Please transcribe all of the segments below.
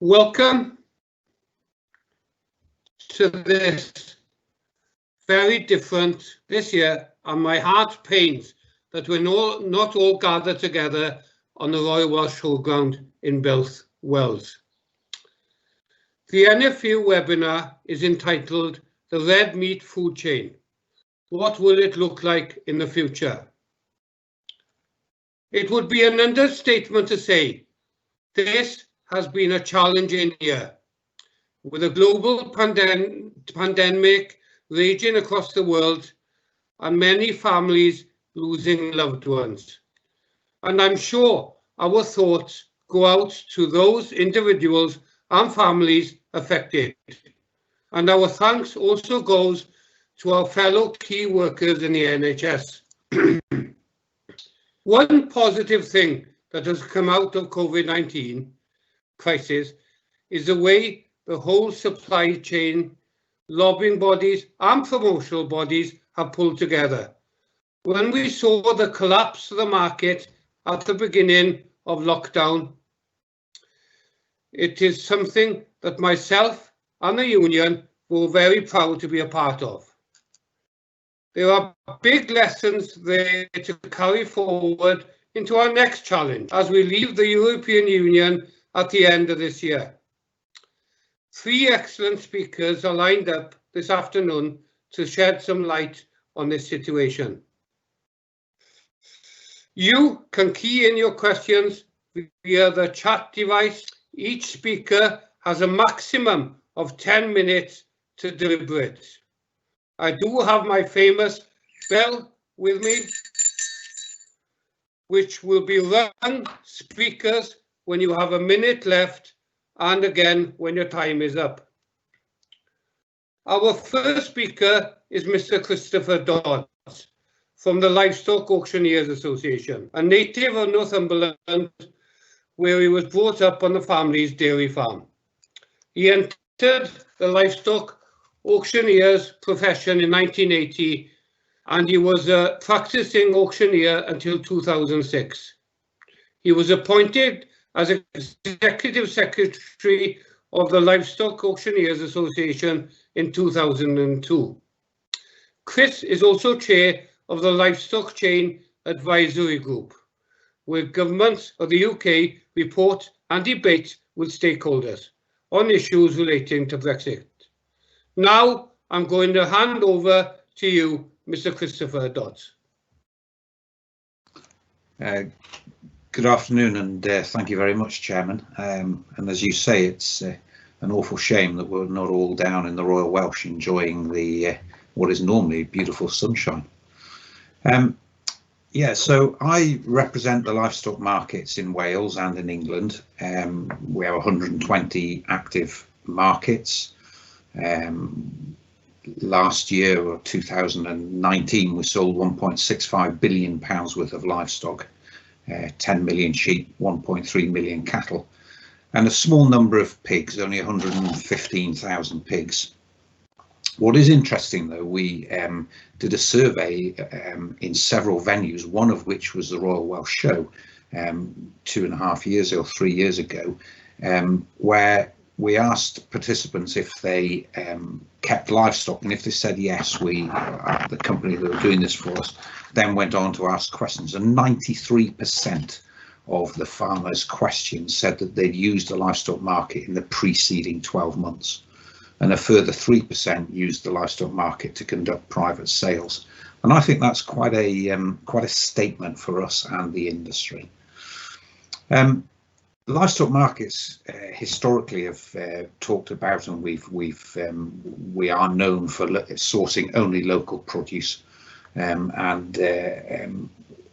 Welcome to this very different this year, and my heart pains that we're not all gathered together on the Royal Welsh Showground in Builth, Wales. The NFU webinar is entitled The Red Meat Food Chain. What will it look like in the future? It would be an understatement to say this has been a challenging year, with a global pandemic raging across the world and many families losing loved ones. And I'm sure our thoughts go out to those individuals and families affected. And our thanks also goes to our fellow key workers in the NHS. One positive thing that has come out of COVID-19 crisis is the way the whole supply chain, lobbying bodies and promotional bodies have pulled together. When we saw the collapse of the market at the beginning of lockdown, it is something that myself and the union were very proud to be a part of. There are big lessons there to carry forward into our next challenge as we leave the European Union at the end of this year. 3 excellent speakers are lined up this afternoon to shed some light on this situation. You can key in your questions via the chat device. Each speaker has a maximum of 10 minutes to deliberate. I do have my famous bell with me, which will be rung speakers when you have a minute left and again when your time is up. Our first speaker is Mr. Christopher Dodds from the Livestock Auctioneers Association, a native of Northumberland, where he was brought up on the family's dairy farm. He entered the livestock auctioneer's profession in 1980, and he was a practicing auctioneer until 2006. He was appointed as Executive Secretary of the Livestock Auctioneers Association in 2002. Chris is also chair of the Livestock Chain Advisory Group, where governments of the UK report and debate with stakeholders on issues relating to Brexit. Now I'm going to hand over to you, Mr. Christopher Dodds. Good afternoon, and thank you very much, Chairman. And as you say, it's an awful shame that we're not all down in the Royal Welsh enjoying the what is normally beautiful sunshine. Yeah, so I represent the livestock markets in Wales and in England. We have 120 active markets. Last year, or 2019, we sold £1.65 billion worth of livestock, 10 million sheep, 1.3 million cattle, and a small number of pigs, only 115,000 pigs. What is interesting, though, we did a survey in several venues, one of which was the Royal Welsh Show 2.5 years or 3 years ago, where we asked participants if they kept livestock, and if they said yes, the company that were doing this for us then went on to ask questions, and 93% of the farmers' questions said that they'd used a livestock market in the preceding 12 months, and a further 3% used the livestock market to conduct private sales. And I think that's quite a statement for us and the industry. Livestock markets historically have talked about, and we are known for sourcing only local produce and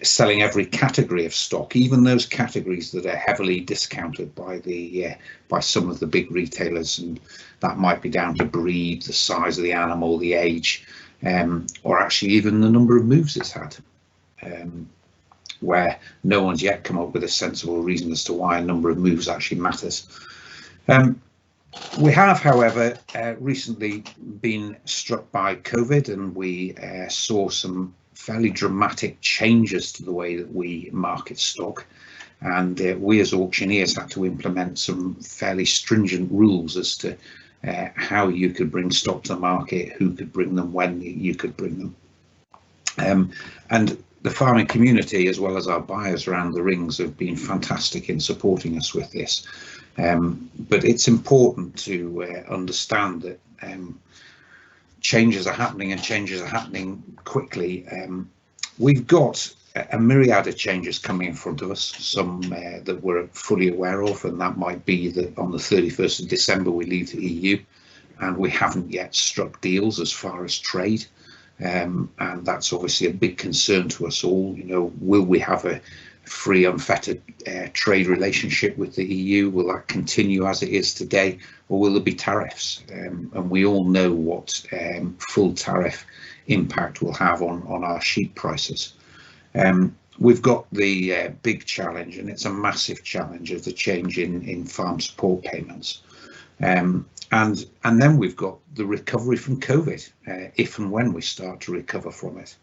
selling every category of stock, even those categories that are heavily discounted by some of the big retailers, and that might be down to breed, the size of the animal, the age, or actually even the number of moves it's had. Where no one's yet come up with a sensible reason as to why a number of moves actually matters. We have, however, recently been struck by COVID, and we saw some fairly dramatic changes to the way that we market stock, and we as auctioneers had to implement some fairly stringent rules as to how you could bring stock to the market, who could bring them, when you could bring them. And the farming community, as well as our buyers around the rings, have been fantastic in supporting us with this. But it's important to understand that changes are happening, and changes are happening quickly. We've got a myriad of changes coming in front of us, some that we're fully aware of, and that might be that on the 31st of December we leave the EU, and we haven't yet struck deals as far as trade. And that's obviously a big concern to us all. You know, will we have a free, unfettered trade relationship with the EU? Will that continue as it is today, or will there be tariffs? And we all know what full tariff impact will have on our sheep prices. We've got the big challenge, and it's a massive challenge, of the change in farm support payments. And then we've got the recovery from COVID, if and when we start to recover from it.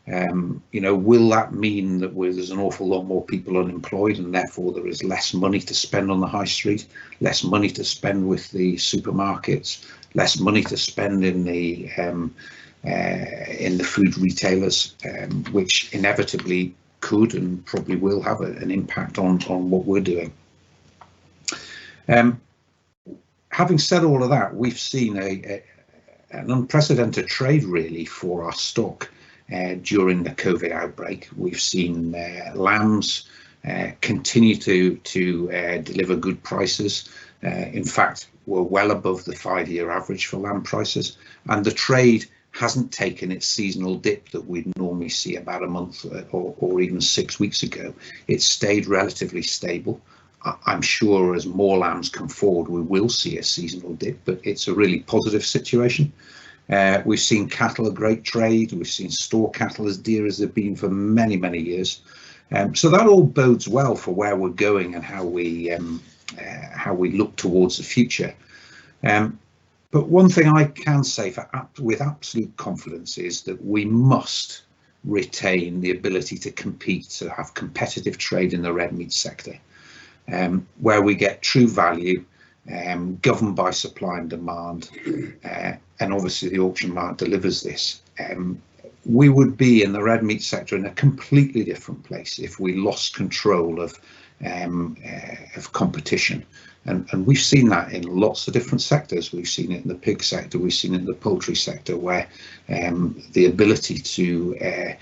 You know, will that mean that there's an awful lot more people unemployed, and therefore there is less money to spend on the high street, less money to spend with the supermarkets, less money to spend in the food retailers, which inevitably could and probably will have an impact on what we're doing. Having said all of that, we've seen an unprecedented trade really for our stock during the COVID outbreak. We've seen lambs continue to deliver good prices. In fact, we're well above the 5-year average for lamb prices, and the trade hasn't taken its seasonal dip that we'd normally see about a month or even 6 weeks ago. It's stayed relatively stable. I'm sure as more lambs come forward, we will see a seasonal dip, but it's a really positive situation. We've seen cattle a great trade. We've seen store cattle as dear as they've been for many, many years. So that all bodes well for where we're going and how we look towards the future. But one thing I can say with absolute confidence is that we must retain the ability to compete, to have competitive trade in the red meat sector, where we get true value, governed by supply and demand, and obviously the auction market delivers this. We would be in the red meat sector in a completely different place if we lost control of competition. And we've seen that in lots of different sectors. We've seen it in the pig sector, we've seen it in the poultry sector, where the ability to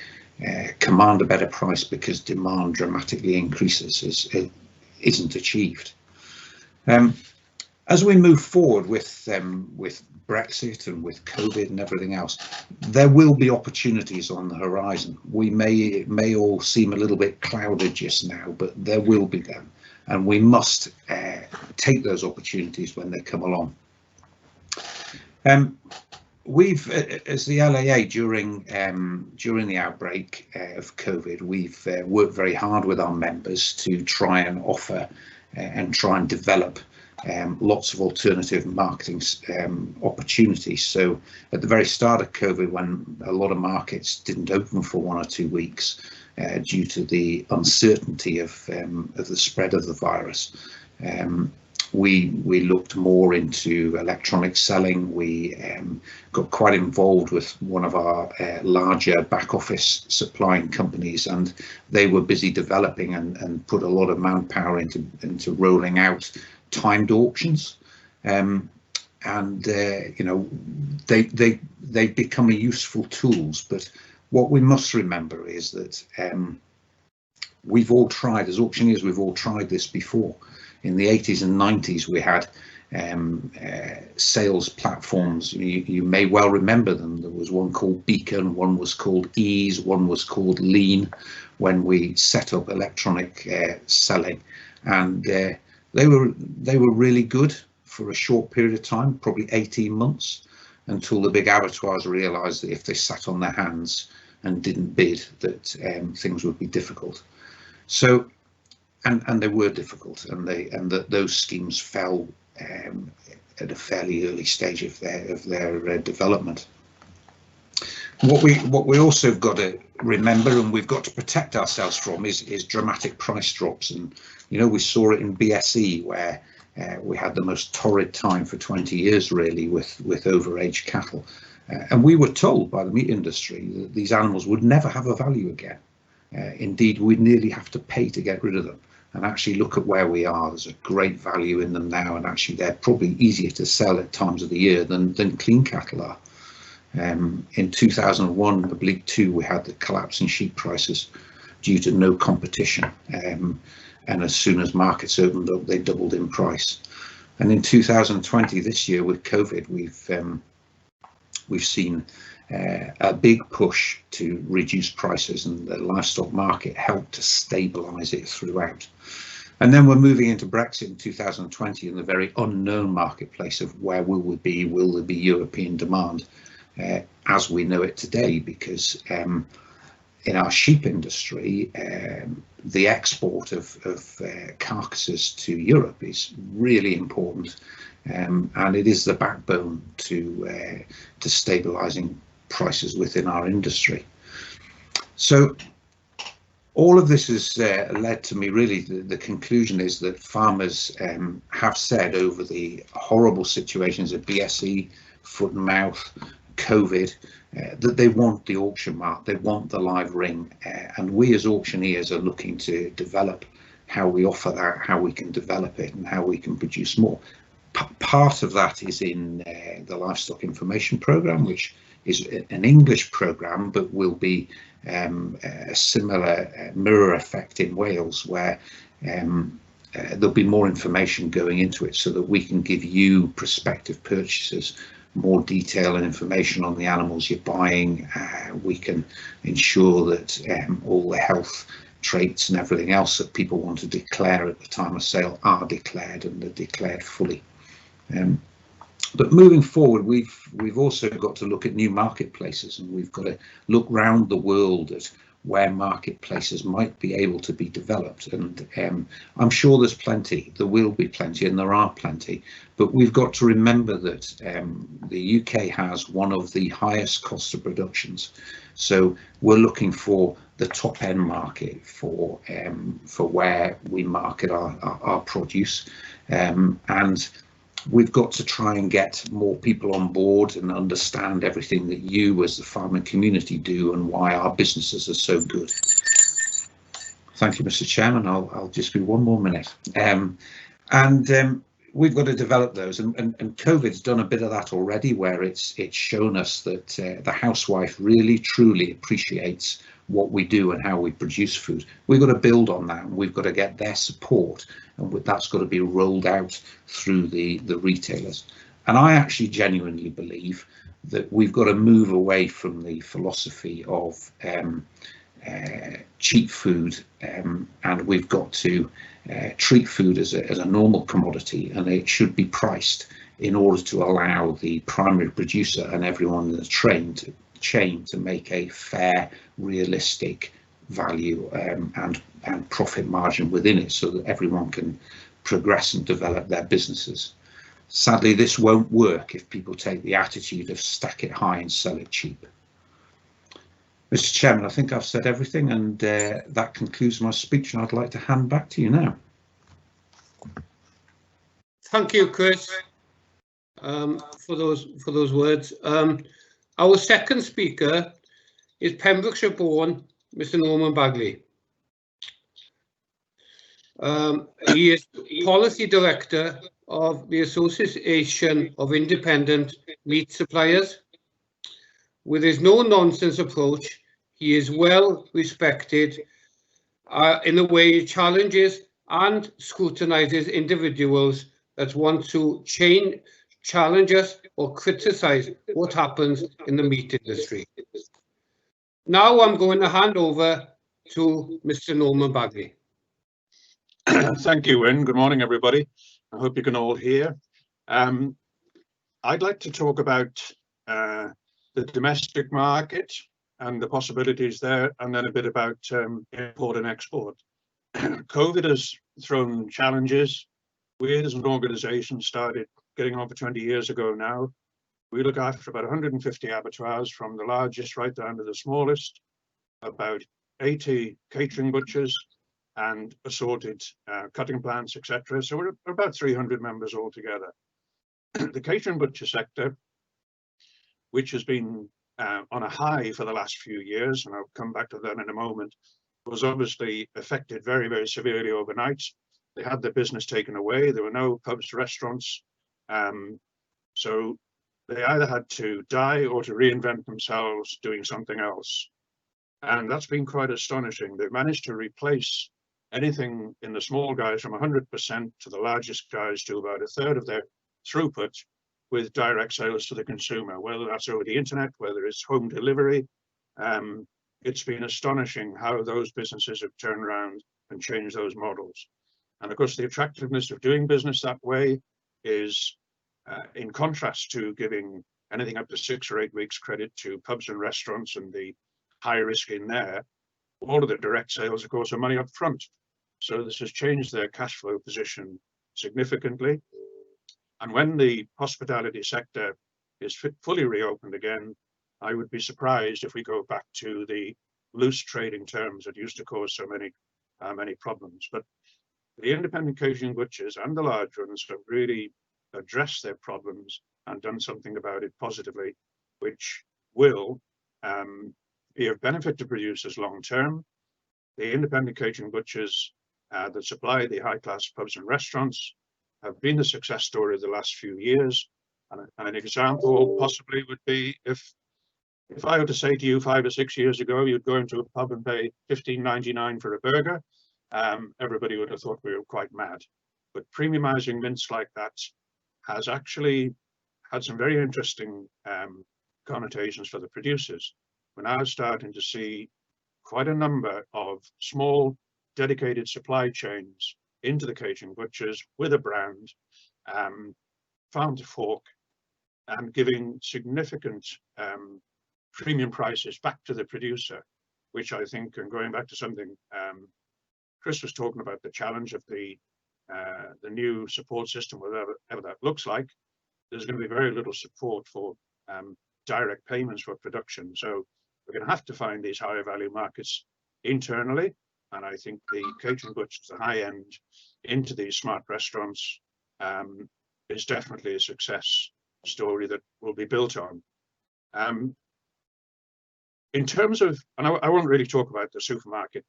command a better price because demand dramatically increases isn't achieved. As we move forward with Brexit and with COVID and everything else, there will be opportunities on the horizon. It may all seem a little bit clouded just now, but there will be them, and we must take those opportunities when they come along. We've, as the LAA, during the outbreak of COVID, we've worked very hard with our members to try and offer and try and develop lots of alternative marketing opportunities. So at the very start of COVID, when a lot of markets didn't open for 1 or 2 weeks due to the uncertainty of the spread of the virus, we looked more into electronic selling. We got quite involved with one of our larger back office supplying companies, and they were busy developing and put a lot of manpower into rolling out timed auctions, you know, they've become a useful tools. But what we must remember is that we've all tried, as auctioneers, we've all tried this before. In the 80s and 90s, we had sales platforms. You may well remember them. There was one called Beacon, one was called Ease, one was called Lean, when we set up electronic selling, and they were really good for a short period of time, probably 18 months, until the big abattoirs realised that if they sat on their hands and didn't bid, that things would be difficult. So, and they were difficult, and those schemes fell at a fairly early stage of their development. What we also have got to remember, and we've got to protect ourselves from, is dramatic price drops. And you know, we saw it in BSE, where we had the most torrid time for 20 years, really, with overaged cattle. And we were told by the meat industry that these animals would never have a value again. Indeed, we'd nearly have to pay to get rid of them. And actually look at where we are. There's a great value in them now, and actually they're probably easier to sell at times of the year than clean cattle are. In 2001, oblique 2, we had the collapse in sheep prices due to no competition. And as soon as markets opened up, they doubled in price. And in 2020, this year with COVID, we've seen a big push to reduce prices, and the livestock market helped to stabilise it throughout. And then we're moving into Brexit in 2020, in the very unknown marketplace of where will we be? Will there be European demand as we know it today? Because in our sheep industry, the export of carcasses to Europe is really important, and it is the backbone to stabilising prices within our industry. So all of this has led to me, really, the conclusion is that farmers have said over the horrible situations of BSE, foot and mouth, COVID, that they want the auction market, they want the live ring, and we as auctioneers are looking to develop how we offer that, how we can develop it, and how we can produce more. Part of that is in the Livestock Information Programme, which is an English programme, but will be a similar mirror effect in Wales, where there'll be more information going into it so that we can give you prospective purchasers more detail and information on the animals you're buying. We can ensure that all the health traits and everything else that people want to declare at the time of sale are declared, and they're declared fully. But moving forward, we've also got to look at new marketplaces, and we've got to look round the world at where marketplaces might be able to be developed. And I'm sure there's plenty, there will be plenty, and there are plenty, but we've got to remember that the UK has one of the highest cost of productions. So we're looking for the top end market for where we market our produce. And we've got to try and get more people on board and understand everything that you as the farming community do and why our businesses are so good. Thank you, Mr. Chairman. I'll just be one more minute. We've got to develop those, and COVID's done a bit of that already, where it's shown us that the housewife really truly appreciates what we do and how we produce food. We've got to build on that, and we've got to get their support, and that's got to be rolled out through the retailers. And I actually genuinely believe that we've got to move away from the philosophy of cheap food, and we've got to treat food as a normal commodity, and it should be priced in order to allow the primary producer and everyone in the chain to make a fair, realistic value and profit margin within it, so that everyone can progress and develop their businesses. Sadly, this won't work if people take the attitude of stack it high and sell it cheap. Mr. Chairman, I think I've said everything, and that concludes my speech, and I'd like to hand back to you now. Thank you, Chris, for those words. Our second speaker is Pembrokeshire-born Mr. Norman Bagley. He is Policy Director of the Association of Independent Meat Suppliers. With his no-nonsense approach, he is well respected in the way he challenges and scrutinises individuals that want to challenge us or criticise what happens in the meat industry. Now I'm going to hand over to Mr. Norman Bagley. Thank you, Wyn. Good morning, everybody. I hope you can all hear. I'd like to talk about the domestic market and the possibilities there, and then a bit about import and export. COVID has thrown challenges. We as an organisation started getting on for 20 years ago now. We look after about 150 abattoirs, from the largest right down to the smallest, about 80 catering butchers and assorted cutting plants, etc. So we're about 300 members altogether. The catering butcher sector, which has been on a high for the last few years, and I'll come back to that in a moment, was obviously affected very, very severely overnight. They had their business taken away. There were no pubs, restaurants. So they either had to die or to reinvent themselves doing something else. And that's been quite astonishing. They've managed to replace anything in the small guys from 100% to the largest guys to about a third of their throughput with direct sales to the consumer, whether that's over the internet, whether it's home delivery. It's been astonishing how those businesses have turned around and changed those models. And of course, the attractiveness of doing business that way is in contrast to giving anything up to 6 or 8 weeks credit to pubs and restaurants and the high risk in there. All of the direct sales, of course, are money up front. So this has changed their cash flow position significantly. And when the hospitality sector is fully reopened again, I would be surprised if we go back to the loose trading terms that used to cause so many problems. But the independent catering butchers and the large ones have really addressed their problems and done something about it positively, which will be of benefit to producers long term. The independent catering butchers that supply the high-class pubs and restaurants have been the success story of the last few years. And an example possibly would be if I were to say to you 5 or 6 years ago, you'd go into a pub and pay $15.99 for a burger, everybody would have thought we were quite mad. But premiumizing mints like that has actually had some very interesting connotations for the producers. We're now starting to see quite a number of small dedicated supply chains into the catering butchers with a brand, farm to fork, and giving significant premium prices back to the producer, which I think, and going back to something Chris was talking about, the challenge of the new support system, whatever that looks like, there's going to be very little support for direct payments for production. So we're going to have to find these higher value markets internally. And I think the catering butchers, the high end, into these smart restaurants is definitely a success story that will be built on. In terms of, and I won't really talk about the supermarket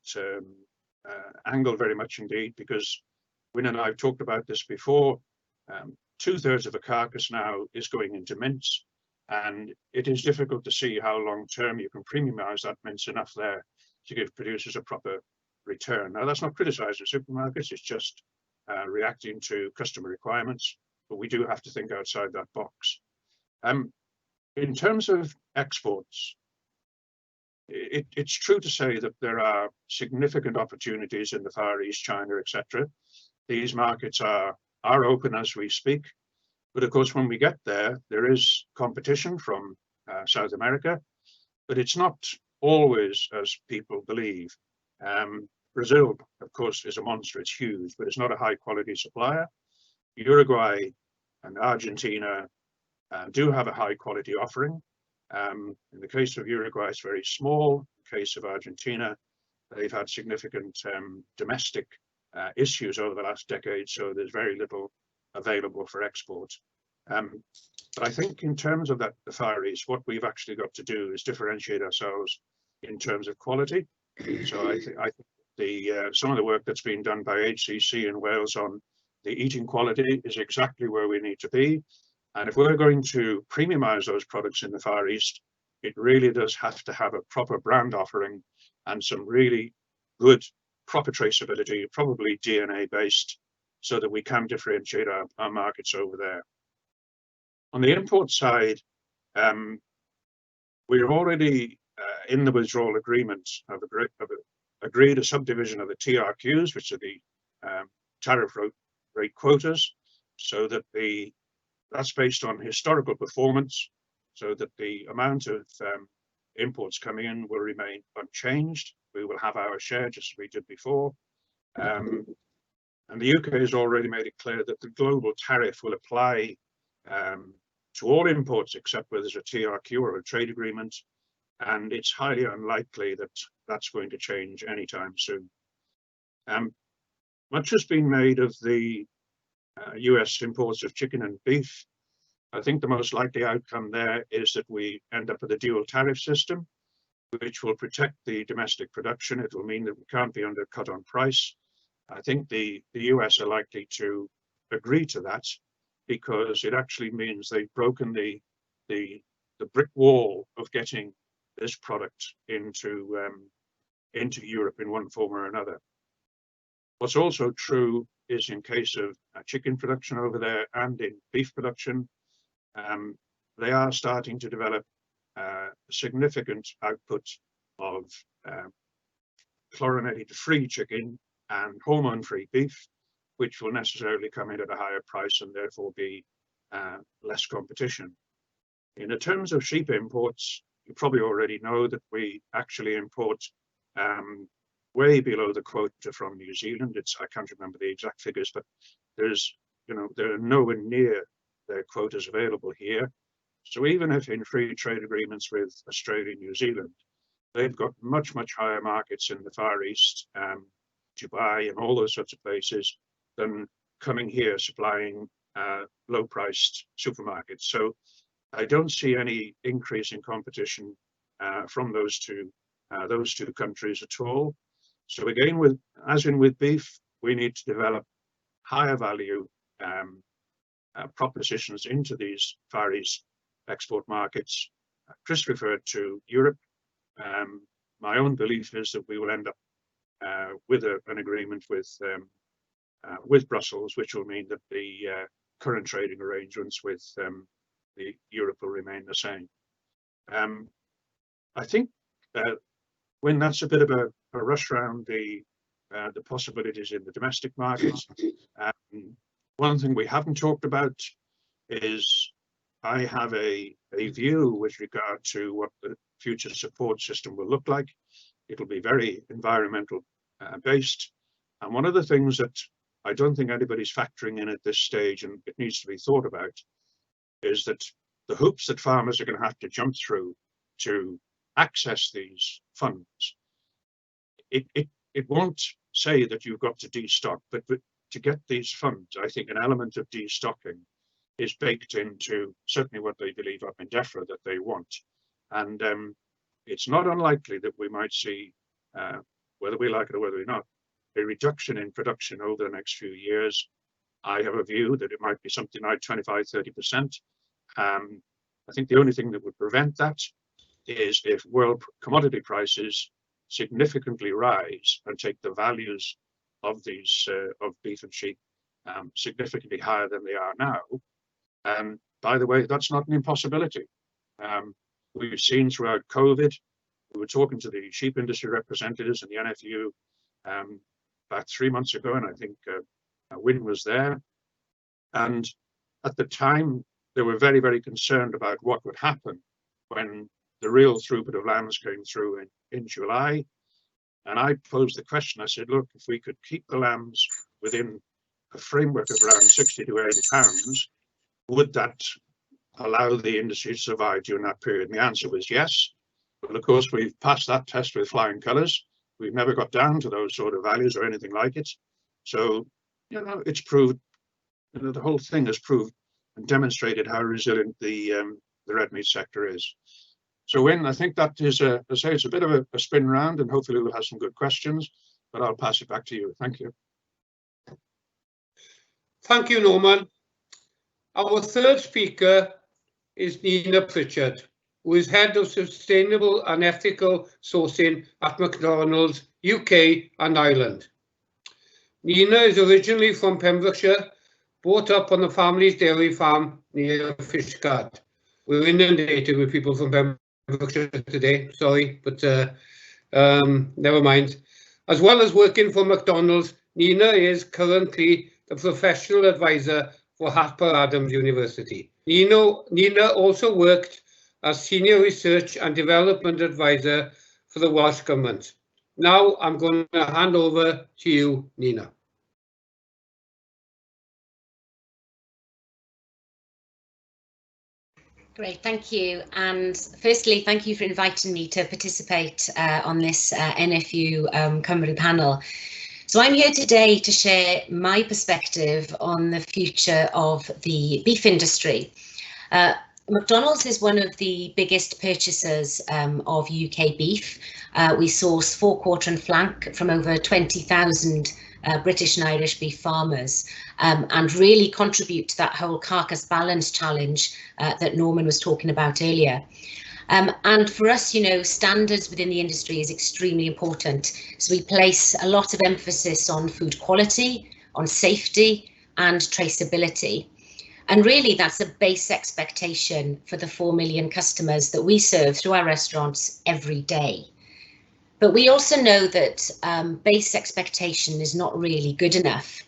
angle very much indeed, because Wynne and I have talked about this before. 2/3 of a carcass now is going into mince, and it is difficult to see how long term you can premiumise that mince enough there to give producers a proper return. Now, that's not criticising supermarkets, it's just reacting to customer requirements, but we do have to think outside that box. In terms of exports, it's true to say that there are significant opportunities in the Far East, China, etc. These markets are open as we speak, but of course when we get there, there is competition from South America, but it's not always as people believe. Brazil, of course, is a monster, it's huge, but it's not a high quality supplier. Uruguay and Argentina do have a high quality offering. In the case of Uruguay, it's very small. In the case of Argentina, they've had significant domestic issues over the last decade, so there's very little available for export. But I think in terms of that, the Far East, what we've actually got to do is differentiate ourselves in terms of quality. So I think some of the work that's been done by HCC in Wales on the eating quality is exactly where we need to be. And if we're going to premiumize those products in the Far East, it really does have to have a proper brand offering and some really good proper traceability, probably DNA based, so that we can differentiate our markets over there. On the import side, we're already in the withdrawal agreement have agreed a subdivision of the TRQs, which are the tariff rate quotas, so that that's based on historical performance, so that the amount of imports coming in will remain unchanged. We will have our share just as we did before. And the UK has already made it clear that the global tariff will apply to all imports except where there's a TRQ or a trade agreement. And it's highly unlikely that that's going to change anytime soon. Much has been made of the US imports of chicken and beef. I think the most likely outcome there is that we end up with a dual tariff system, which will protect the domestic production. It will mean that we can't be undercut on price. I think the US are likely to agree to that because it actually means they've broken the brick wall of getting this product into Europe in one form or another. What's also true is in case of chicken production over there and in beef production, they are starting to develop significant output of chlorinated-free chicken and hormone-free beef, which will necessarily come in at a higher price and therefore be less competition. In the terms of sheep imports, you probably already know that we actually import way below the quota from New Zealand. I can't remember the exact figures, but there are nowhere near their quotas available here. So even if in free trade agreements with Australia and New Zealand, they've got much, much higher markets in the Far East, Dubai and all those sorts of places, than coming here supplying low-priced supermarkets. So I don't see any increase in competition from those two countries at all. So again, as in with beef, we need to develop higher value propositions into these Far East export markets. Chris referred to Europe. My own belief is that we will end up with an agreement with Brussels, which will mean that the current trading arrangements with Europe will remain the same. I think when that's a bit of a rush around the possibilities in the domestic markets. One thing we haven't talked about is I have a view with regard to what the future support system will look like. It'll be very environmental based. And one of the things that I don't think anybody's factoring in at this stage, and it needs to be thought about, is that the hoops that farmers are going to have to jump through to access these funds. It won't say that you've got to destock, but to get these funds, I think an element of destocking is baked into certainly what they believe up in DEFRA that they want. And it's not unlikely that we might see, whether we like it or whether we're not, a reduction in production over the next few years. I have a view that it might be something like 25, 30%. I think the only thing that would prevent that is if world commodity prices significantly rise and take the values of these of beef and sheep significantly higher than they are now. And by the way, that's not an impossibility. We've seen throughout COVID, we were talking to the sheep industry representatives and the NFU about 3 months ago, and I think Wynne was there. And at the time, they were very, very concerned about what would happen when the real throughput of lambs came through in July. And I posed the question, I said, look, if we could keep the lambs within a framework of around 60 to 80 pounds, would that allow the industry to survive during that period? And the answer was yes. But of course, we've passed that test with flying colours. We've never got down to those sort of values or anything like it. So, you know, it's proved, you know, the whole thing has proved and demonstrated how resilient the red meat sector is. So, Wynne, I think that is, as I say, it's a bit of a spin round, and hopefully we'll have some good questions, but I'll pass it back to you. Thank you. Thank you, Norman. Our third speaker is Nina Pritchard, who is Head of Sustainable and Ethical Sourcing at McDonald's UK and Ireland. Nina is originally from Pembrokeshire, brought up on the family's dairy farm near Fishguard. We're inundated with people from Pembrokeshire today, sorry, but never mind. As well as working for McDonald's, Nina is currently the professional advisor for Harper Adams University. Nina also worked as Senior Research and Development Advisor for the Welsh Government. Now I'm going to hand over to you, Nina. Great, thank you. And firstly, thank you for inviting me to participate on this NFU Cymru panel. So I'm here today to share my perspective on the future of the beef industry. McDonald's is one of the biggest purchasers of UK beef. We source forequarter and flank from over 20,000 British and Irish beef farmers and really contribute to that whole carcass balance challenge that Norman was talking about earlier. And for us, you know, standards within the industry is extremely important. So we place a lot of emphasis on food quality, on safety and traceability. And really, that's a base expectation for the 4 million customers that we serve through our restaurants every day. But we also know that base expectation is not really good enough.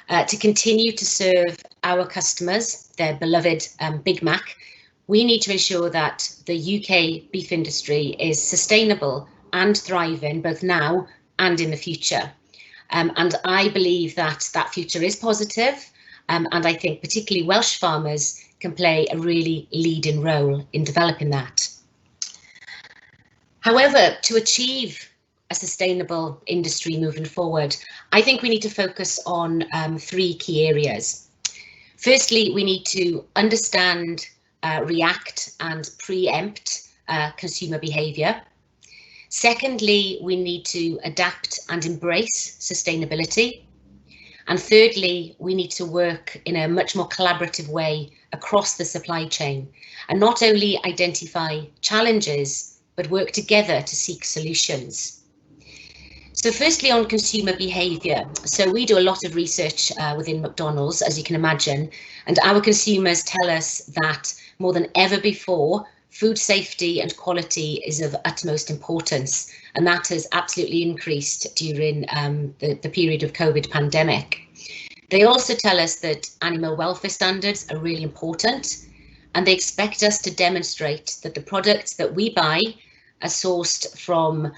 To continue to serve our customers, their beloved Big Mac, we need to ensure that the UK beef industry is sustainable and thriving both now and in the future. And I believe that that future is positive. And I think particularly Welsh farmers can play a really leading role in developing that. However, to achieve a sustainable industry moving forward, I think we need to focus on 3 key areas. Firstly, we need to understand, react and preempt consumer behaviour. Secondly, we need to adapt and embrace sustainability. And thirdly, we need to work in a much more collaborative way across the supply chain and not only identify challenges, but work together to seek solutions. So firstly, on consumer behaviour. So we do a lot of research within McDonald's, as you can imagine, and our consumers tell us that more than ever before, food safety and quality is of utmost importance, and that has absolutely increased during the period of COVID pandemic. They also tell us that animal welfare standards are really important, and they expect us to demonstrate that the products that we buy are sourced from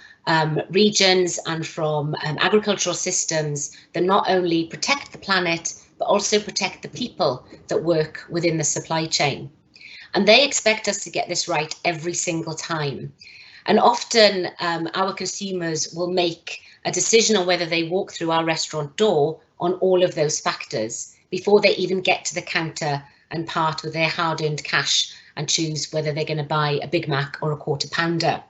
regions and from agricultural systems that not only protect the planet, but also protect the people that work within the supply chain. And they expect us to get this right every single time. And often our consumers will make a decision on whether they walk through our restaurant door on all of those factors before they even get to the counter and part with their hard-earned cash and choose whether they're going to buy a Big Mac or a quarter pounder.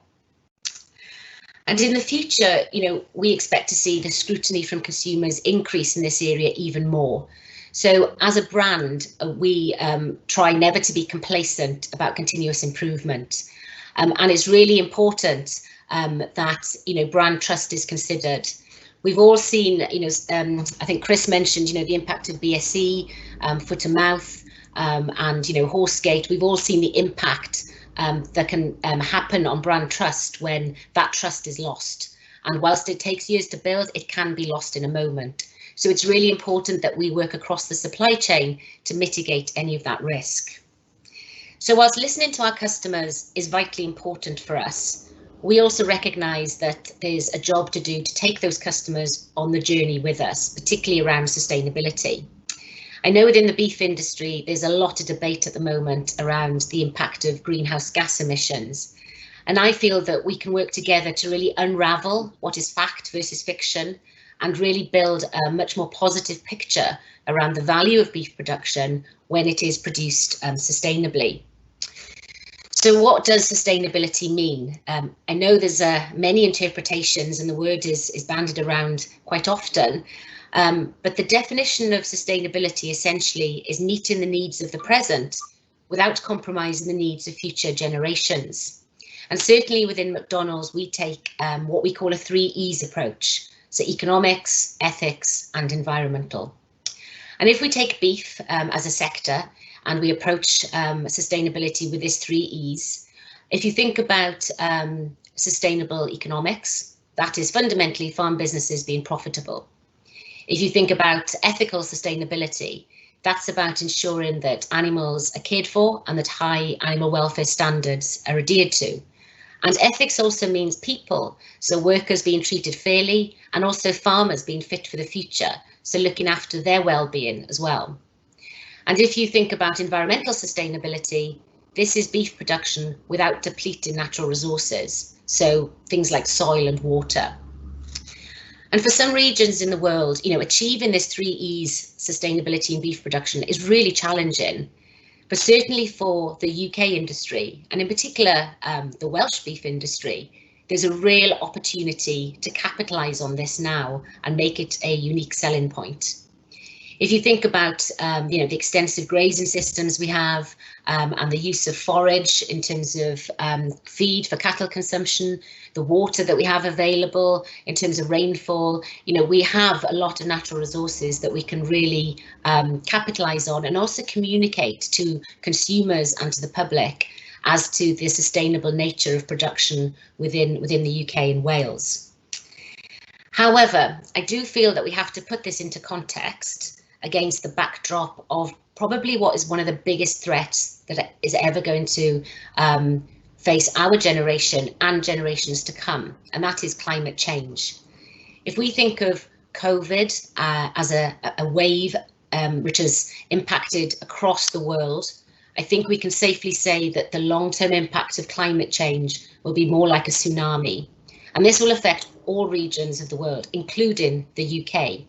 And in the future, we expect to see the scrutiny from consumers increase in this area even more. So as a brand, we try never to be complacent about continuous improvement. And it's really important that, brand trust is considered. We've all seen, I think Chris mentioned, the impact of BSE, foot and mouth, and, Horsegate. We've all seen the impact that can happen on brand trust when that trust is lost. And whilst it takes years to build, it can be lost in a moment. So it's really important that we work across the supply chain to mitigate any of that risk. So whilst listening to our customers is vitally important for us, we also recognise that there's a job to do to take those customers on the journey with us, particularly around sustainability. I know within the beef industry, there's a lot of debate at the moment around the impact of greenhouse gas emissions. And I feel that we can work together to really unravel what is fact versus fiction and really build a much more positive picture around the value of beef production when it is produced sustainably. So what does sustainability mean? I know there's many interpretations and the word is bandied around quite often, but the definition of sustainability essentially is meeting the needs of the present without compromising the needs of future generations. And certainly within McDonald's, we take what we call a 3 E's approach. So economics, ethics, and environmental. And if we take beef as a sector and we approach sustainability with this 3 E's, if you think about sustainable economics, that is fundamentally farm businesses being profitable. If you think about ethical sustainability, that's about ensuring that animals are cared for and that high animal welfare standards are adhered to. And ethics also means people, so workers being treated fairly and also farmers being fit for the future, so looking after their well-being as well. And if you think about environmental sustainability, this is beef production without depleting natural resources, so things like soil and water. And for some regions in the world, achieving this 3 E's sustainability in beef production is really challenging. But certainly for the UK industry, and in particular the Welsh beef industry, there's a real opportunity to capitalise on this now and make it a unique selling point. If you think about the extensive grazing systems we have and the use of forage in terms of feed for cattle consumption, the water that we have available in terms of rainfall, we have a lot of natural resources that we can really capitalise on and also communicate to consumers and to the public as to the sustainable nature of production within the UK and Wales. However, I do feel that we have to put this into context against the backdrop of probably what is one of the biggest threats that is ever going to face our generation and generations to come, and that is climate change. If we think of COVID as a wave which has impacted across the world, I think we can safely say that the long-term impact of climate change will be more like a tsunami, and this will affect all regions of the world, including the UK.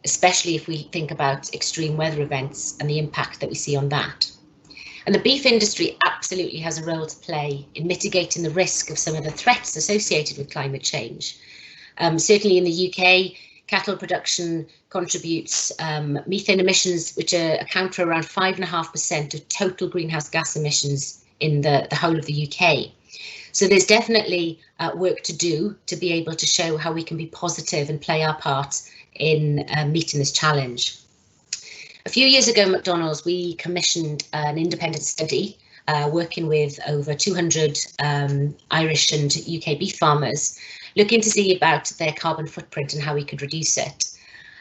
Especially if we think about extreme weather events and the impact that we see on that. And the beef industry absolutely has a role to play in mitigating the risk of some of the threats associated with climate change. Certainly in the UK, cattle production contributes methane emissions, which account for around 5.5% of total greenhouse gas emissions in the whole of the UK. So there's definitely work to do to be able to show how we can be positive and play our part in meeting this challenge. A few years ago, McDonald's, we commissioned an independent study working with over 200 Irish and UK beef farmers, looking to see about their carbon footprint and how we could reduce it.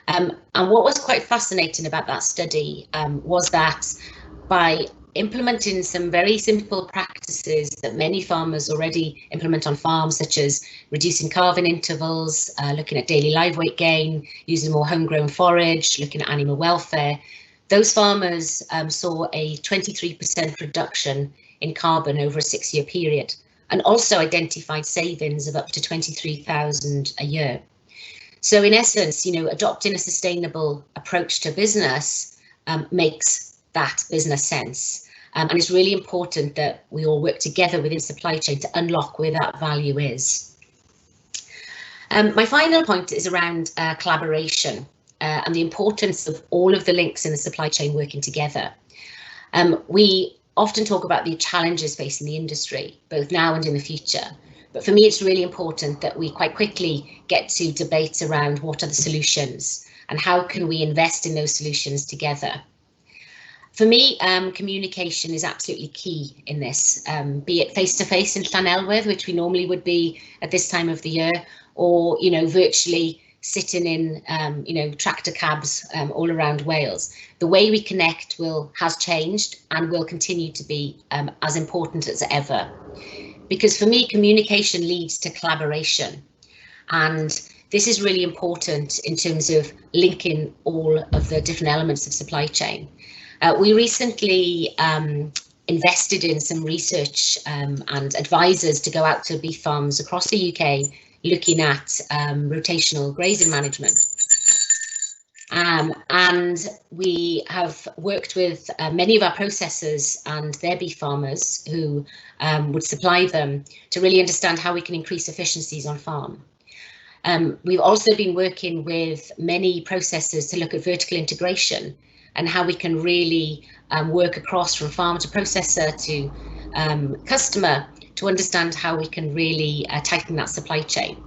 And what was quite fascinating about that study was that by implementing some very simple practices that many farmers already implement on farms, such as reducing calving intervals, looking at daily live weight gain, using more homegrown forage, looking at animal welfare, those farmers saw a 23% reduction in carbon over a 6-year period, and also identified savings of up to £23,000 a year. So in essence, adopting a sustainable approach to business makes that business sense. And it's really important that we all work together within supply chain to unlock where that value is. My final point is around collaboration and the importance of all of the links in the supply chain working together. We often talk about the challenges facing the industry, both now and in the future. But for me, it's really important that we quite quickly get to debate around what are the solutions and how can we invest in those solutions together. For me, communication is absolutely key in this, be it face-to-face in Llanelwedd, which we normally would be at this time of the year, or, you know, virtually sitting in, you know, tractor cabs all around Wales. The way we connect has changed and will continue to be as important as ever. Because for me, communication leads to collaboration. And this is really important in terms of linking all of the different elements of supply chain. We recently invested in some research and advisors to go out to beef farms across the UK looking at rotational grazing management. And we have worked with many of our processors and their beef farmers who would supply them to really understand how we can increase efficiencies on farm. We've also been working with many processors to look at vertical integration and how we can really work across from farm to processor to customer to understand how we can really tighten that supply chain.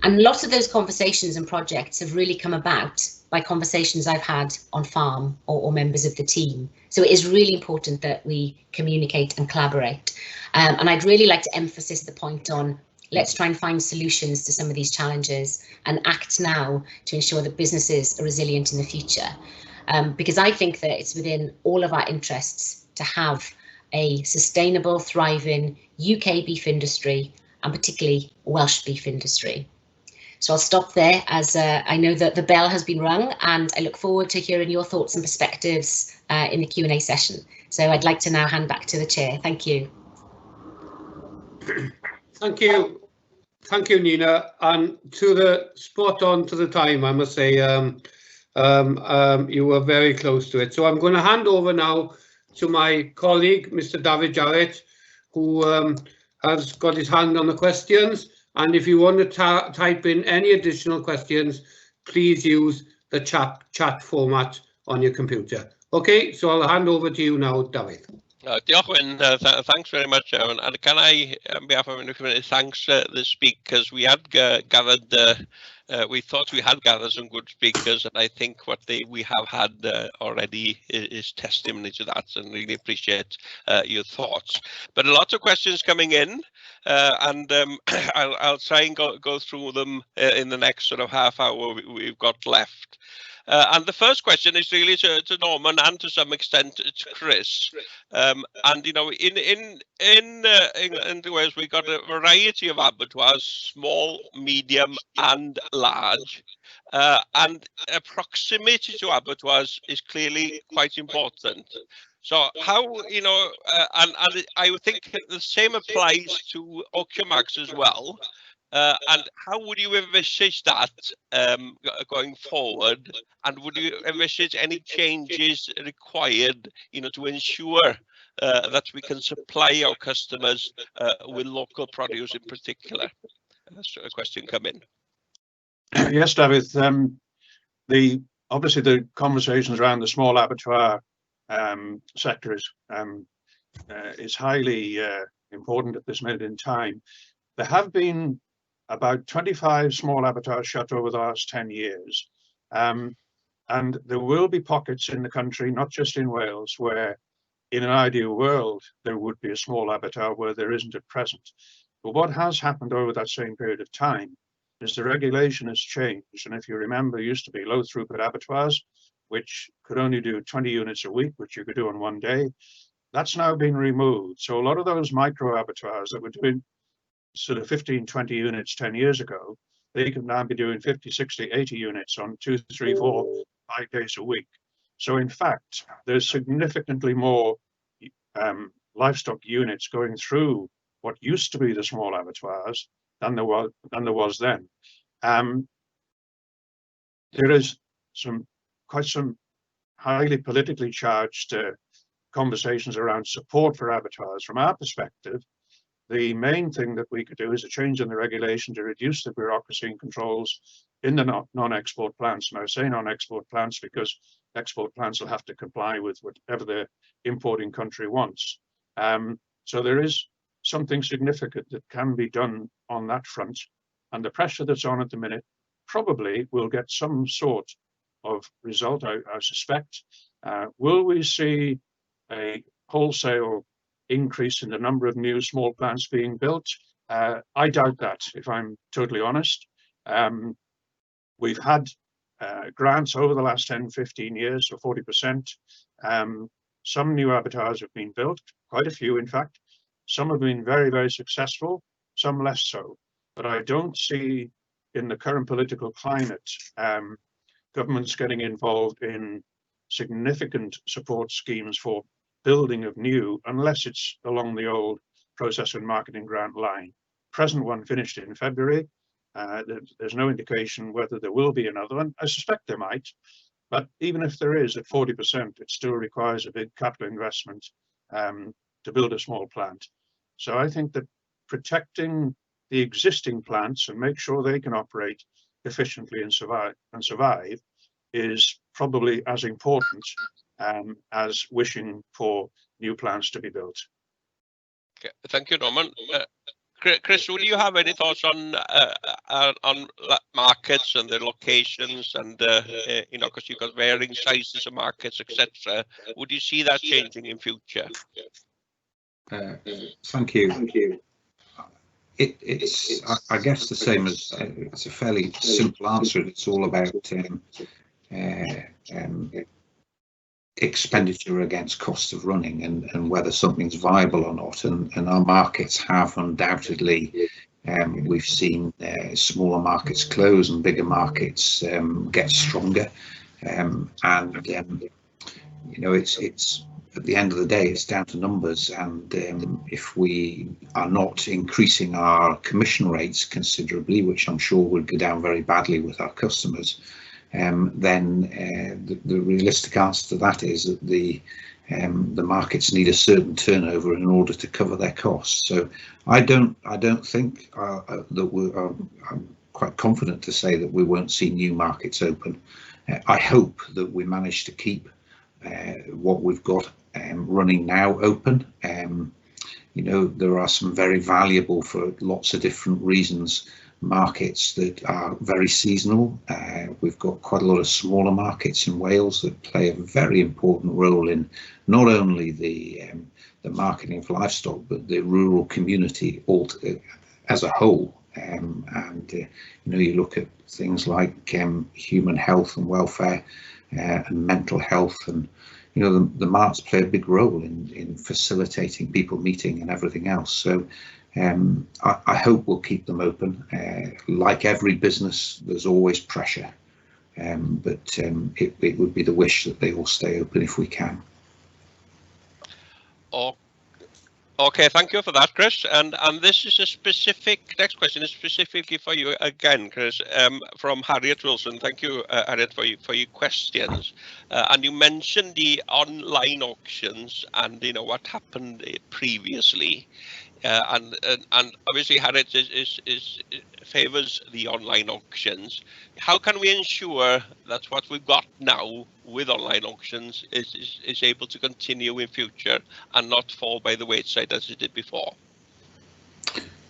And lots of those conversations and projects have really come about by conversations I've had on farm or members of the team. So it is really important that we communicate and collaborate. And I'd really like to emphasize the point on let's try and find solutions to some of these challenges and act now to ensure that businesses are resilient in the future. Because I think that it's within all of our interests to have a sustainable, thriving UK beef industry, and particularly Welsh beef industry. So I'll stop there as I know that the bell has been rung, and I look forward to hearing your thoughts and perspectives in the Q&A session. So I'd like to now hand back to the chair. Thank you. Thank you. Thank you, Nina. And to the spot on to the time, I must say, you were very close to it. So I'm going to hand over now to my colleague, Mr. David Jarrett, who has got his hand on the questions. And if you want to type in any additional questions, please use the chat format on your computer. Okay, so I'll hand over to you now, David. Diolch, Wyn. Thanks very much, Ewan. And can I, on behalf of the committee, thanks the speakers. We had gathered, we thought we had gathered some good speakers, and I think what we have had already is testimony to that, and really appreciate your thoughts. But a lot of questions coming in, and I'll try and go through them in the next sort of half hour we've got left. And the first question is really to Norman and to some extent to Chris. And you know, in Wales we got a variety of abattoirs, small, medium, and large. And proximity to abattoirs is clearly quite important. So how, you know, and I would think the same applies to Ocumax as well. And how would you envisage that going forward? And would you envisage any changes required, you know, to ensure that we can supply our customers with local produce in particular? That's a question come in. Yes, David. Obviously the conversations around the small abattoir sector is highly important at this minute in time. There have been about 25 small abattoirs shut over the last 10 years. And there will be pockets in the country, not just in Wales, where in an ideal world, there would be a small abattoir where there isn't at present. But what has happened over that same period of time is the regulation has changed. And if you remember, there used to be low throughput abattoirs, which could only do 20 units a week, which you could do on one day. That's now been removed. So a lot of those micro abattoirs that were doing sort of 15, 20 units 10 years ago, they can now be doing 50, 60, 80 units on 2, 3, 4, 5 days a week. So in fact, there's significantly more livestock units going through what used to be the small abattoirs than there was then. There is quite some highly politically charged conversations around support for abattoirs. From our perspective, the main thing that we could do is a change in the regulation to reduce the bureaucracy and controls in the non-export plants. And I say non-export plants because export plants will have to comply with whatever the importing country wants. So there is something significant that can be done on that front. And the pressure that's on at the minute probably will get some sort of result, I suspect. Will we see a wholesale increase in the number of new small plants being built? I doubt that, if I'm totally honest. We've had grants over the last 10, 15 years for 40%. Some new abattoirs have been built, quite a few in fact. Some have been very, very successful, some less so. But I don't see in the current political climate governments getting involved in significant support schemes for building of new, unless it's along the old process and marketing grant line. Present one finished in February. There's no indication whether there will be another one. I suspect there might, but even if there is at 40%, it still requires a big capital investment to build a small plant. So I think that protecting the existing plants and make sure they can operate efficiently and survive is probably as important as wishing for new plants to be built. Okay, thank you, Norman. Chris, would you have any thoughts on markets and the locations and because you've got varying sizes of markets, etc. Would you see that changing in future? Thank you. It's I guess the same as it's a fairly simple answer. It's all about expenditure against cost of running and whether something's viable or not. And our markets have undoubtedly, we've seen smaller markets close and bigger markets get stronger. It's at the end of the day, it's down to numbers. And if we are not increasing our commission rates considerably, which I'm sure would go down very badly with our customers, then the realistic answer to that is that the markets need a certain turnover in order to cover their costs. So I don't think that I'm quite confident to say that we won't see new markets open. I hope that we manage to keep what we've got running now open. There are some very valuable, for lots of different reasons, markets that are very seasonal. We've got quite a lot of smaller markets in Wales that play a very important role in not only the marketing of livestock, but the rural community as a whole. You look at things like human health and welfare and mental health, and the marts play a big role in facilitating people meeting and everything else. So I hope we'll keep them open. Like every business, there's always pressure, but it would be the wish that they all stay open if we can. Okay, thank you for that, Chris. And this is next question is specifically for you again, Chris, from Harriet Wilson. Thank you, Harriet, for your questions. And you mentioned the online auctions and what happened previously. And obviously Harriet favors the online auctions. How can we ensure that what we've got now with online auctions is able to continue in future and not fall by the wayside as it did before?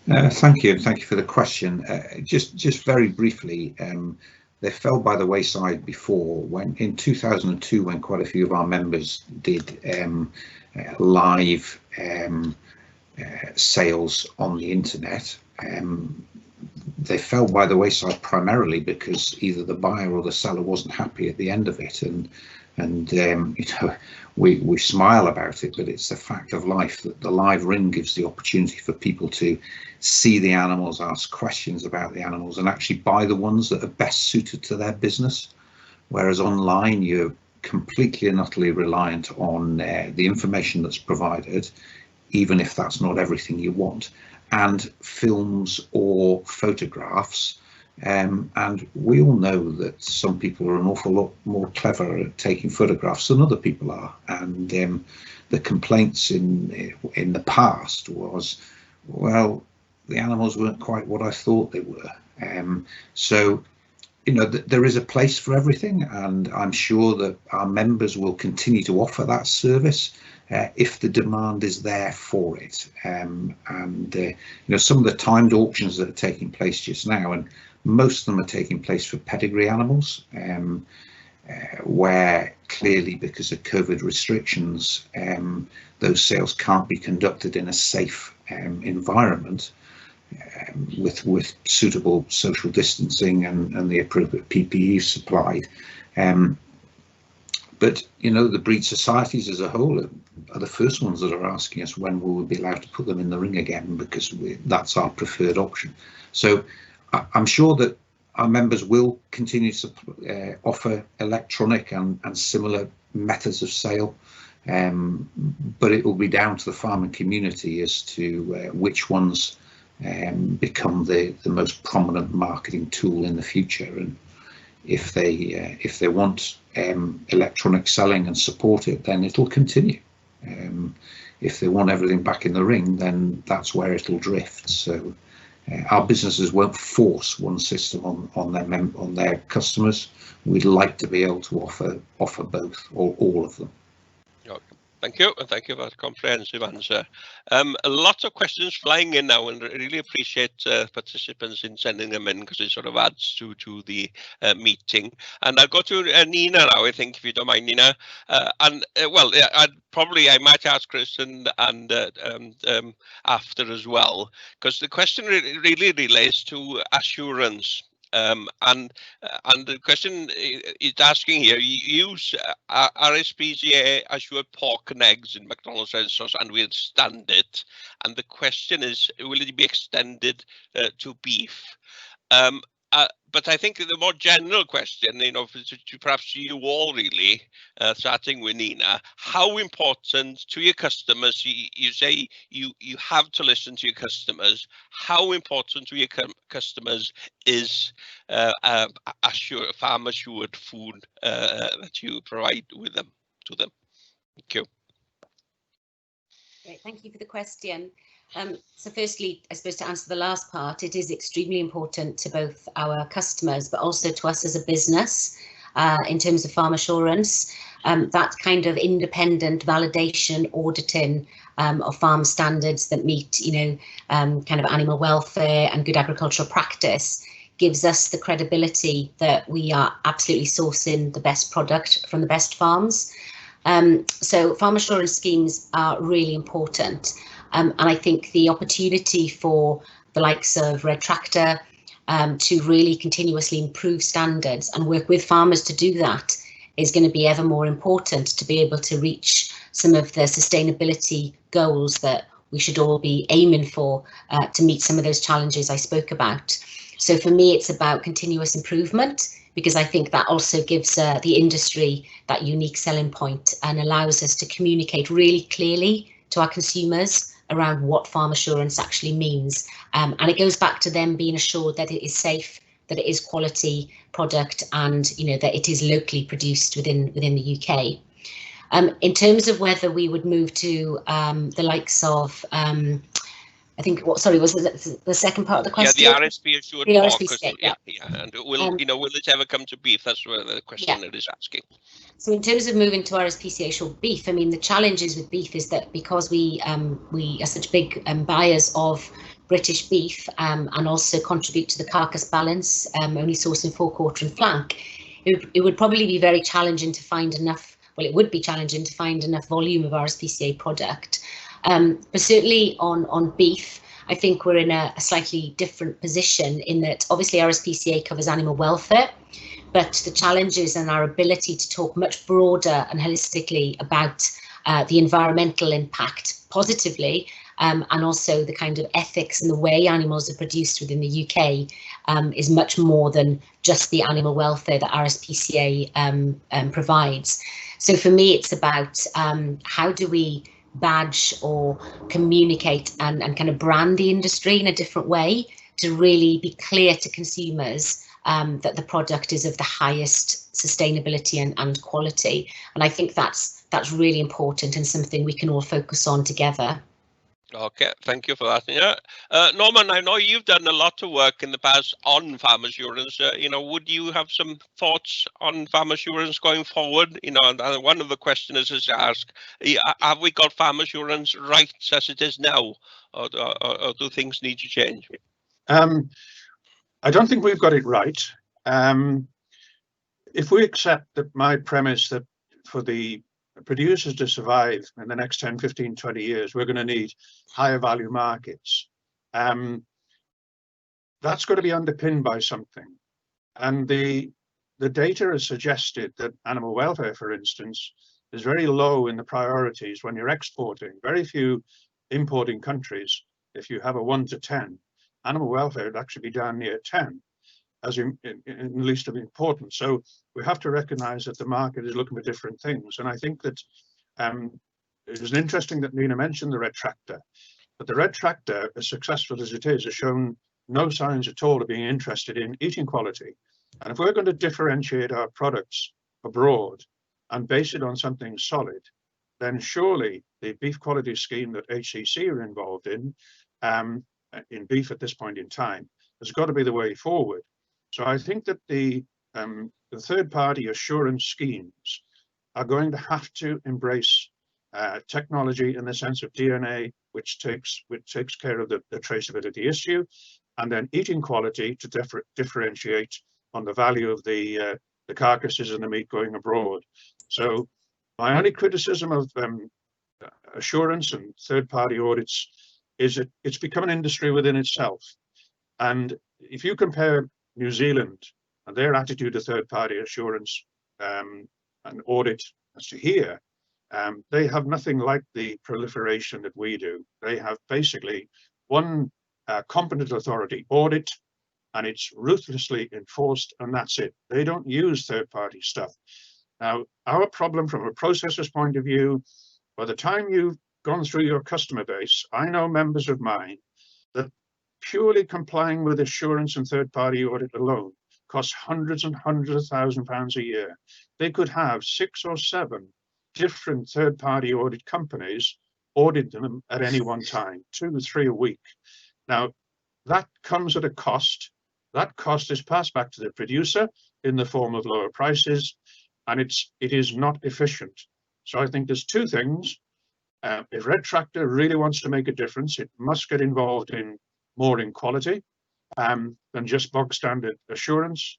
Thank you for the question. Just very briefly, they fell by the wayside before when in 2002, when quite a few of our members did live sales on the internet. They fell by the wayside primarily because either the buyer or the seller wasn't happy at the end of it, and we smile about it, but it's a fact of life that the live ring gives the opportunity for people to see the animals, ask questions about the animals, and actually buy the ones that are best suited to their business. Whereas online, you're completely and utterly reliant on the information that's provided, even if that's not everything you want, and films or photographs And we all know that some people are an awful lot more clever at taking photographs than other people are. And the complaints in the past was, well, the animals weren't quite what I thought they were. So, you know, there is a place for everything, and I'm sure that our members will continue to offer that service if the demand is there for it. You know, some of the timed auctions that are taking place just now, and most of them are taking place for pedigree animals, where clearly because of COVID restrictions, those sales can't be conducted in a safe environment. With suitable social distancing and the appropriate PPE supplied. But, you know, the breed societies as a whole are the first ones that are asking us when we will be allowed to put them in the ring again, because that's our preferred option. So I'm sure that our members will continue to offer electronic and similar methods of sale, but it will be down to the farming community as to which ones become the most prominent marketing tool in the future. And if they want electronic selling and support it, then it'll continue. If they want everything back in the ring, then that's where it'll drift. So our businesses won't force one system on their customers. We'd like to be able to offer both or all of them. Okay. Thank you, and thank you for that comprehensive answer. A lot of questions flying in now, and I really appreciate participants in sending them in, because it sort of adds to the meeting. And I'll go to Nina now, I think, if you don't mind, Nina. Well, I might ask Chris and after as well, because the question really relates to assurance. And the question is asking here, you use RSPCA assured pork and eggs in McDonald's sauce, and we understand it. And the question is, will it be extended to beef? But I think the more general question, you know, to perhaps you all really, starting with Nina, how important to your customers, you say you have to listen to your customers, how important to your customers is farm assured food that you provide to them? Thank you. Great, thank you for the question. So firstly, I suppose to answer the last part, it is extremely important to both our customers, but also to us as a business in terms of farm assurance. That kind of independent validation, auditing of farm standards that meet, you know, kind of animal welfare and good agricultural practice gives us the credibility that we are absolutely sourcing the best product from the best farms. So farm assurance schemes are really important. And I think the opportunity for the likes of Red Tractor to really continuously improve standards and work with farmers to do that is going to be ever more important to be able to reach some of the sustainability goals that we should all be aiming for to meet some of those challenges I spoke about. So for me, it's about continuous improvement, because I think that also gives the industry that unique selling point and allows us to communicate really clearly to our consumers around what farm assurance actually means. And it goes back to them being assured that it is safe, that it is quality product, and, you know, that it is locally produced within the UK. In terms of whether we would move to the likes of, I think, was the second part of the question? Yeah, the RSP assured the pork. RSP, yeah. And will it ever come to beef? That's what the question it is asking. So in terms of moving to RSPCA assured beef, I mean, the challenges with beef is that because we are such big buyers of British beef and also contribute to the carcass balance, only sourcing forequarter and flank, it would probably be very challenging to find enough. Well, it would be challenging to find enough volume of RSPCA product. But certainly on beef, I think we're in a slightly different position in that obviously RSPCA covers animal welfare, but the challenges and our ability to talk much broader and holistically about the environmental impact positively, and also the kind of ethics and the way animals are produced within the UK is much more than just the animal welfare that RSPCA provides. So for me, it's about how do we badge or communicate and kind of brand the industry in a different way to really be clear to consumers that the product is of the highest sustainability and quality. And I think that's really important and something we can all focus on together. Okay, thank you for that. Yeah, Norman, I know you've done a lot of work in the past on farm assurance. Would you have some thoughts on farm assurance going forward? And one of the questioners has asked, have we got farm assurance right as it is now, or do things need to change? I don't think we've got it right. If we accept that my premise that for the producers to survive in the next 10, 15, 20 years, we're going to need higher value markets. That's got to be underpinned by something. And the data has suggested that animal welfare, for instance, is very low in the priorities when you're exporting. Very few importing countries, if you have a 1 to 10, animal welfare would actually be down near 10 as in least of importance. So we have to recognize that the market is looking for different things. And I think that it was interesting that Nina mentioned the red tractor, but the red tractor, as successful as it is, has shown no signs at all of being interested in eating quality. And if we're going to differentiate our products abroad and base it on something solid, then surely the beef quality scheme that HCC are involved in beef at this point in time has got to be the way forward. So I think that the third-party assurance schemes are going to have to embrace technology in the sense of DNA, which takes care of the traceability issue, and then eating quality to differentiate on the value of the carcasses and the meat going abroad. So my only criticism of assurance and third-party audits is that it's become an industry within itself. And if you compare New Zealand and their attitude to third-party assurance and audit as to here, they have nothing like the proliferation that we do. They have basically one competent authority audit, and it's ruthlessly enforced, and that's it. They don't use third-party stuff. Now, our problem from a processor's point of view, by the time you've gone through your customer base, I know members of mine that purely complying with assurance and third-party audit alone costs hundreds and hundreds of £1,000s a year. They could have 6 or 7 different third-party audit companies audit them at any one time, 2 or 3 a week. Now, that comes at a cost. That cost is passed back to the producer in the form of lower prices, and it is not efficient. So I think there's 2 things. If Red Tractor really wants to make a difference, it must get involved more in quality than just bog standard assurance.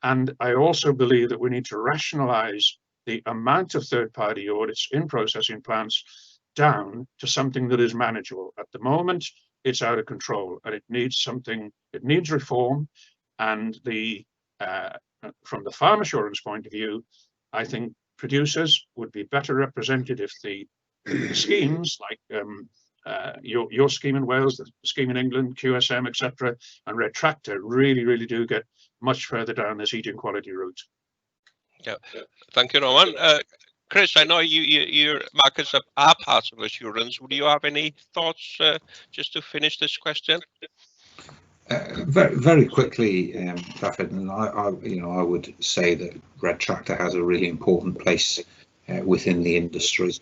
And I also believe that we need to rationalize the amount of third-party audits in processing plants down to something that is manageable. At the moment, it's out of control, and it needs reform. And from the farm assurance point of view, I think producers would be better represented if the schemes like your scheme in Wales, the scheme in England, QSM, etc., and Red Tractor really do get much further down this eating quality route. Yeah, thank you, Norman. Chris, I know your markets are part of assurance. Would you have any thoughts just to finish this question? Very quickly, David, and I would say that Red Tractor has a really important place within the industry.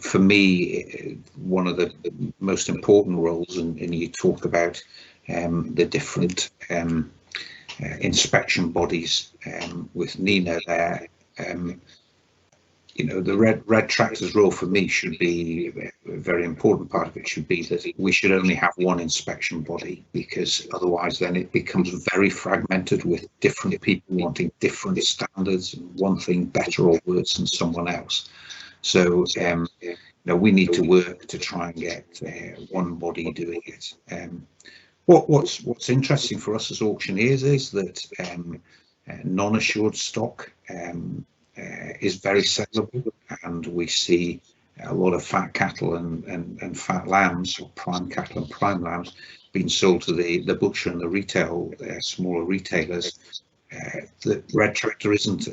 For me, one of the most important roles, and you talk about the different inspection bodies with Nina there. The Red Tractor's role for me should be a very important part of it. Should be that we should only have one inspection body, because otherwise then it becomes very fragmented with different people wanting different standards and wanting better or worse than someone else. So we need to work to try and get one body doing it. What's interesting for us as auctioneers is that non-assured stock is very sellable, and we see a lot of fat cattle and fat lambs, or prime cattle and prime lambs, being sold to the butcher and the retail smaller retailers. The Red Tractor isn't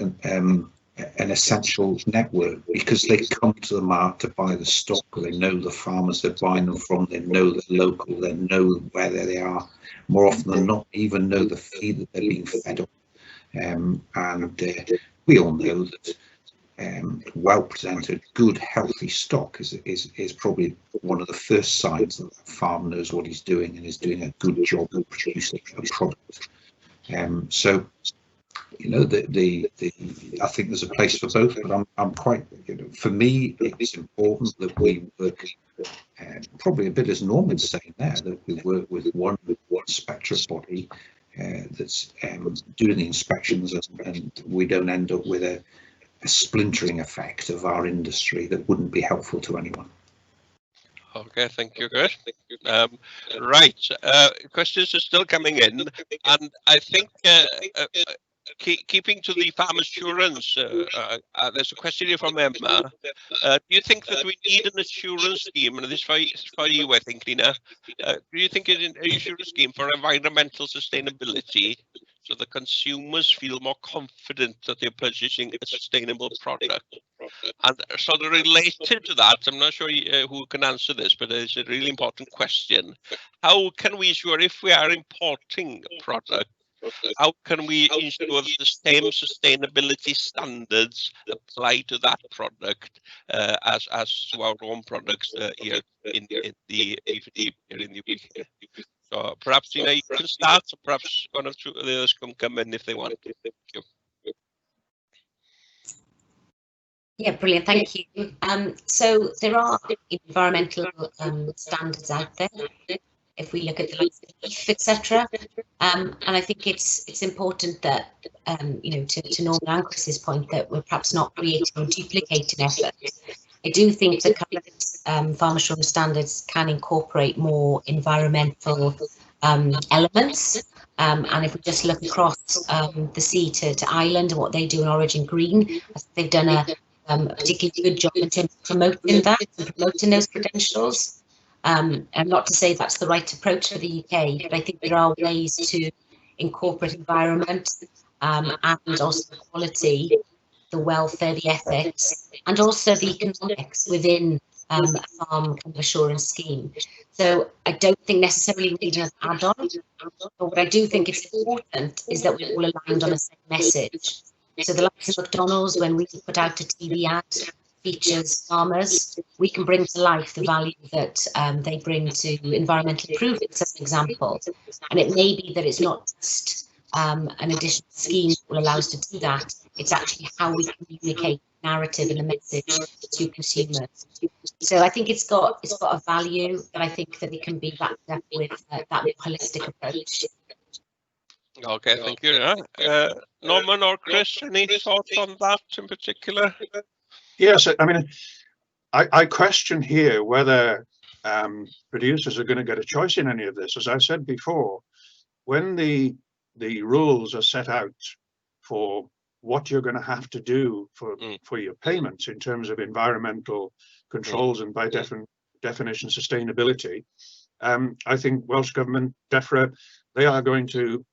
an essential network, because they come to the market to buy the stock. They know the farmers they're buying them from, they know the local, they know where they are, more often than not even know the feed that they're being fed on. We all know that well presented, good, healthy stock is probably one of the first signs that the farmer knows what he's doing and is doing a good job of producing a product. So, you know, I think there's a place for both, but I'm quite, you know, for me, it's important that we work, probably a bit as Norman's saying there, that we work with one spectra body that's doing the inspections, and we don't end up with a splintering effect of our industry that wouldn't be helpful to anyone. Okay, thank you, Chris. Right, questions are still coming in, and I think keeping to the farm assurance, there's a question here from Emma. Do you think that we need an assurance scheme, and this is for you, I think, Nina. Do you think it's an assurance scheme for environmental sustainability, so the consumers feel more confident that they're purchasing a sustainable product? And sort of related to that, I'm not sure who can answer this, but it's a really important question. How can we ensure, if we are importing a product, how can we ensure that the same sustainability standards apply to that product as to our own products here in the UK? So perhaps, you know, you can start, so perhaps one or two of the others can come in if they want. Thank you. Yeah, brilliant, thank you. So there are environmental standards out there, if we look at the likes of beef, etc. And I think it's important that, you know, to Norman and Chris's point, that we're perhaps not creating or duplicating effort. I do think the current farm assurance standards can incorporate more environmental elements. And if we just look across the sea to Ireland and what they do in Origin Green, I think they've done a particularly good job in terms of promoting that and promoting those credentials. And not to say that's the right approach for the UK, but I think there are ways to incorporate environment and also quality, the welfare, the ethics, and also the economics within a farm assurance scheme. So I don't think necessarily we need an add-on, but what I do think is important is that we're all aligned on the same message. So the likes of McDonald's, when we put out a TV ad, features farmers, we can bring to life the value that they bring to environmental improvements, as an example. And it may be that it's not just an additional scheme that will allow us to do that. It's actually how we communicate the narrative and the message to consumers. So I think it's got a value, but I think that it can be backed up with that holistic approach. Okay, thank you. Norman or Chris, any thoughts on that in particular? Yes, I mean, I question here whether producers are going to get a choice in any of this. As I said before, when the rules are set out for what you're going to have to do for your payments in terms of environmental controls and by definition sustainability, I think Welsh Government, DEFRA, they are going to,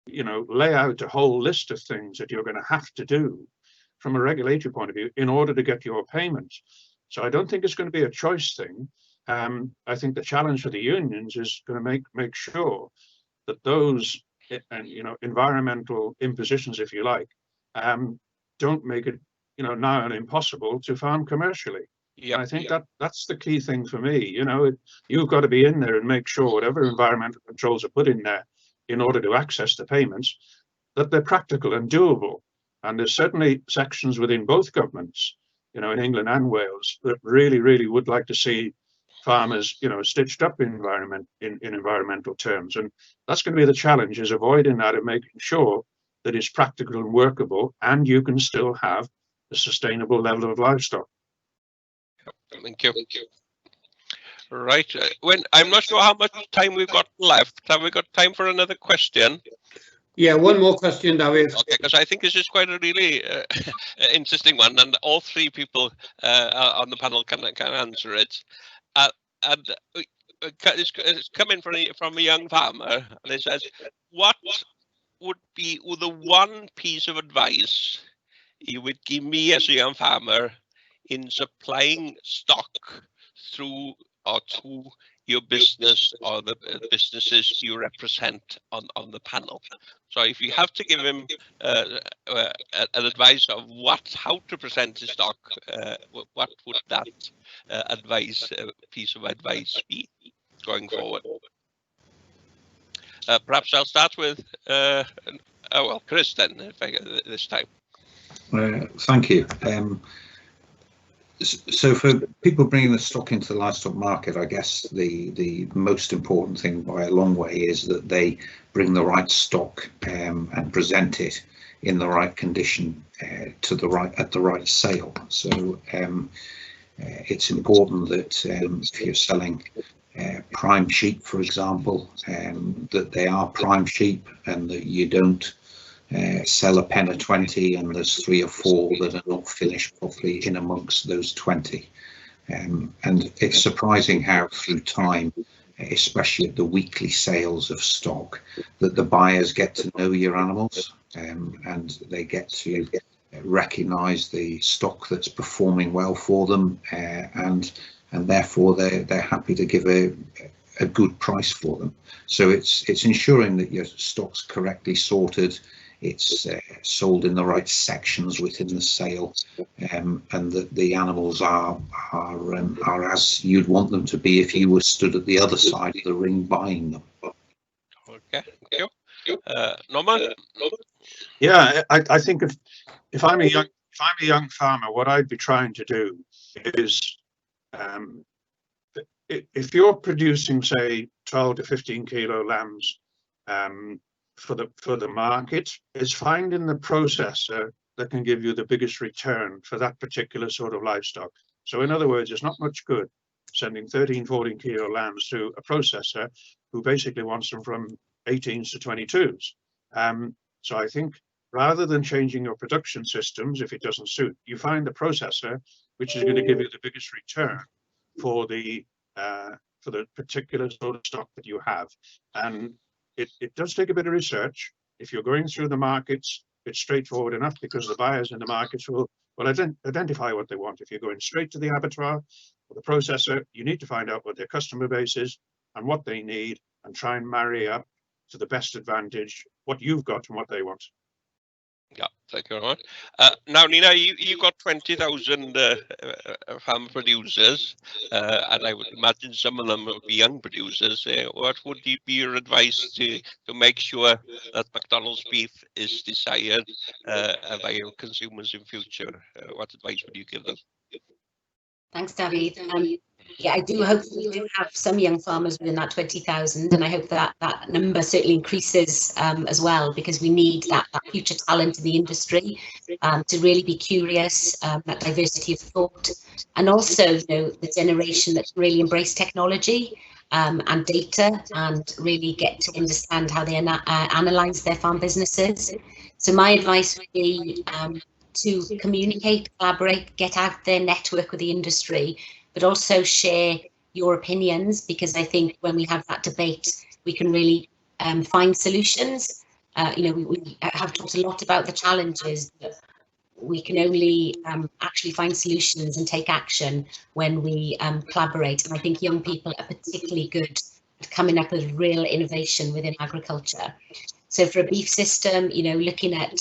you know, lay out a whole list of things that you're going to have to do from a regulatory point of view in order to get your payments. So I don't think it's going to be a choice thing. I think the challenge for the unions is going to make sure that those, you know, environmental impositions, if you like, don't make it, you know, nigh on impossible to farm commercially. Yeah, I think that's the key thing for me. You know, you've got to be in there and make sure whatever environmental controls are put in there in order to access the payments, that they're practical and doable. And there's certainly sections within both governments, you know, in England and Wales, that really, really would like to see farmers, you know, stitched up in environmental terms. And that's going to be the challenge, is avoiding that and making sure that it's practical and workable, and you can still have a sustainable level of livestock. Thank you. Right. I'm not sure how much time we've got left. Have we got time for another question? Yeah, one more question, David. Okay, because I think this is quite a really interesting one, and all three people on the panel can answer it. And it's coming from a young farmer, and it says, what would be the one piece of advice you would give me as a young farmer in supplying stock through or to your business or the businesses you represent on the panel. So if you have to give him an advice of how to present his stock, what would that piece of advice be going forward? Perhaps I'll start with Chris then, this time. Thank you. So for people bringing the stock into the livestock market, I guess the most important thing by a long way is that they bring the right stock and present it in the right condition at the right sale. So it's important that if you're selling prime sheep, for example, that they are prime sheep and that you don't sell a pen of 20 and there's 3 or 4 that are not finished properly in amongst those 20. And it's surprising how through time, especially at the weekly sales of stock, that the buyers get to know your animals and they get to recognise the stock that's performing well for them, and therefore they're happy to give a good price for them. So it's ensuring that your stock's correctly sorted, it's sold in the right sections within the sale, and that the animals are as you'd want them to be if you were stood at the other side of the ring buying them. Okay, thank you. Norman? Yeah, I think if I'm a young farmer, what I'd be trying to do is, if you're producing, say, 12 to 15 kilo lambs for the market, is finding the processor that can give you the biggest return for that particular sort of livestock. So in other words, it's not much good sending 13, 14 kilo lambs to a processor who basically wants them from 18s to 22s. So I think rather than changing your production systems, if it doesn't suit, you find the processor which is going to give you the biggest return for the particular sort of stock that you have. And it does take a bit of research. If you're going through the markets, it's straightforward enough because the buyers in the markets will identify what they want. If you're going straight to the abattoir or the processor, you need to find out what their customer base is and what they need and try and marry up to the best advantage what you've got and what they want. Yeah, thank you very much. Now, Nina, you got 20,000 farm producers, and I would imagine some of them would be young producers. What would be your advice to make sure that McDonald's beef is desired by your consumers in future? What advice would you give them? Thanks, David. Yeah, I do hope we do have some young farmers within that 20,000, and I hope that that number certainly increases as well, because we need that future talent in the industry to really be curious, that diversity of thought, and also, the generation that really embrace technology and data and really get to understand how they analyze their farm businesses. So my advice would be to communicate, collaborate, get out there, network with the industry, but also share your opinions, because I think when we have that debate, we can really find solutions. We have talked a lot about the challenges, but we can only actually find solutions and take action when we collaborate. And I think young people are particularly good at coming up with real innovation within agriculture. So for a beef system, looking at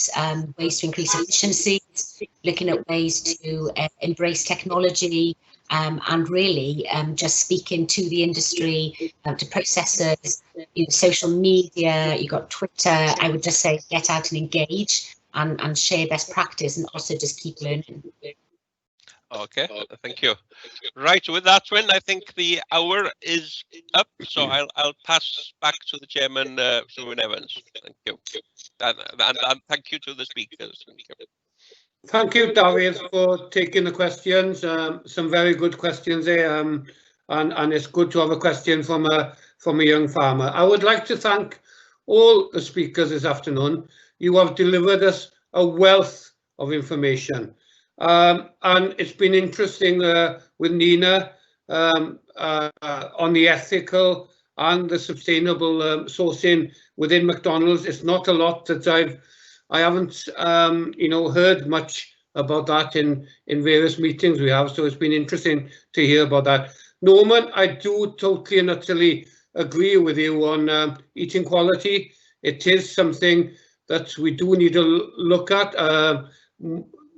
ways to increase efficiencies, looking at ways to embrace technology, and really just speaking to the industry, to processors, social media, you've got Twitter. I would just say get out and engage and share best practice, and also just keep learning. Okay, thank you. Right, with that, Win, I think the hour is up, so I'll pass back to the chairman, Win Evans. Thank you, and thank you to the speakers. Thank you, David, for taking the questions. Some very good questions there, and it's good to have a question from a young farmer. I would like to thank all the speakers this afternoon. You have delivered us a wealth of information. And it's been interesting with Nina on the ethical and the sustainable sourcing within McDonald's. It's not a lot that I haven't heard much about that in various meetings we have, so it's been interesting to hear about that. Norman, I do totally and utterly agree with you on eating quality. It is something that we do need to look at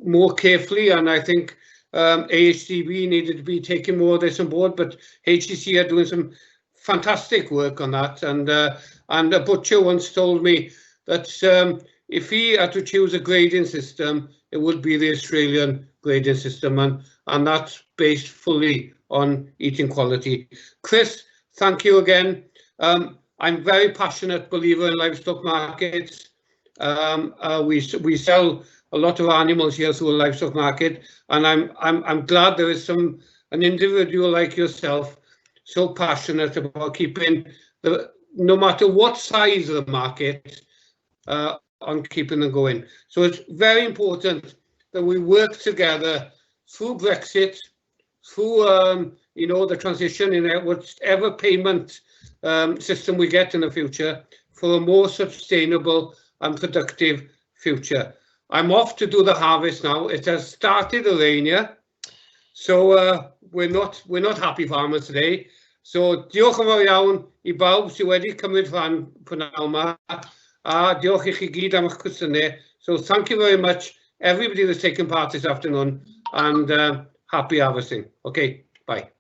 more carefully, and I think AHDB needed to be taking more of this on board, but HCC are doing some fantastic work on that. And a butcher once told me that if he had to choose a grading system, it would be the Australian grading system, and that's based fully on eating quality. Chris, thank you again. I'm very passionate believer in livestock markets. We sell a lot of animals here through a livestock market, and I'm glad there is an individual like yourself so passionate about keeping no matter what size of the market, on keeping them going. So it's very important that we work together through Brexit, through the transition in whatever payment system we get in the future, for a more sustainable and productive future. I'm off to do the harvest now. It has started to rain here, so we're not happy farmers today. So diolch yn fawr iawn I bawb sydd wedi cymryd rhan prynawn yma, a diolch I chi gyd am eich cwestiynau. So thank you very much everybody that's taken part this afternoon, and happy harvesting. Okay, bye.